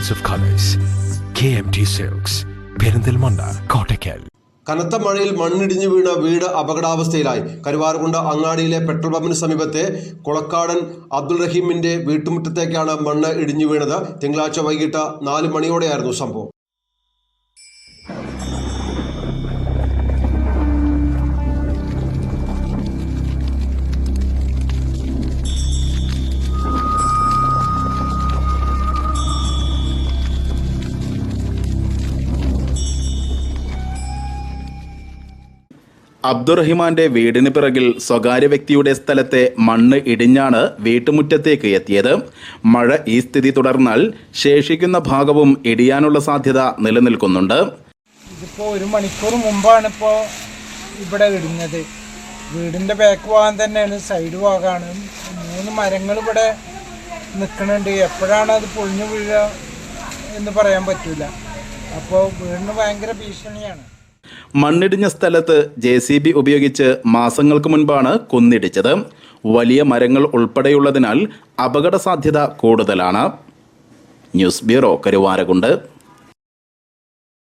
choice of colors. KMT Silks, Perinthalmanna, Kottakkal. കനത്ത മഴയിൽ മണ്ണിടിഞ്ഞു വീണ വീട് അപകടാവസ്ഥയിലായി. കരുവാരകുണ്ട് അങ്ങാടിയിലെ പെട്രോൾ പമ്പിന് സമീപത്തെ കുളക്കാടൻ അബ്ദുൾ റഹീമിന്റെ വീട്ടുമുറ്റത്തേക്കാണ് മണ്ണ് ഇടിഞ്ഞു വീണത്. തിങ്കളാഴ്ച വൈകിട്ട് 4 മണിയോടെയായിരുന്നു സംഭവം. അബ്ദുറഹിമാന്റെ വീടിന് പിറകിൽ സ്വകാര്യ വ്യക്തിയുടെ സ്ഥലത്തെ മണ്ണ് ഇടിഞ്ഞാണ് വീട്ടുമുറ്റത്തേക്ക് എത്തിയത്. മഴ ഈ സ്ഥിതി തുടർന്നാൽ ശേഷിക്കുന്ന ഭാഗവും ഇടിയാനുള്ള സാധ്യത നിലനിൽക്കുന്നുണ്ട്. ഇതിപ്പോൾ 1 മണിക്കൂർ മുമ്പാണ് ഇവിടെ ഇടിഞ്ഞത്. വീടിൻ്റെ ബാക്ക് ഭാഗം തന്നെയാണ്, സൈഡ് ഭാഗമാണ്. 3 മരങ്ങൾ ഇവിടെ നിൽക്കുന്നുണ്ട്. എപ്പോഴാണ് അത് പൊളിഞ്ഞു വീഴുക എന്ന് പറയാൻ പറ്റില്ല. അപ്പോൾ വീടിന് ഭയങ്കര ഭീഷണിയാണ്. മണ്ണിടിഞ്ഞ സ്ഥലത്ത് JCB ഉപയോഗിച്ച് മാസങ്ങൾക്ക് മുൻപാണ് കുന്നിടിച്ചത്. വലിയ മരങ്ങൾ ഉൾപ്പെടെയുള്ളതിനാൽ അപകട സാധ്യത കൂടുതലാണ്. News bureau, Karuvarakundu.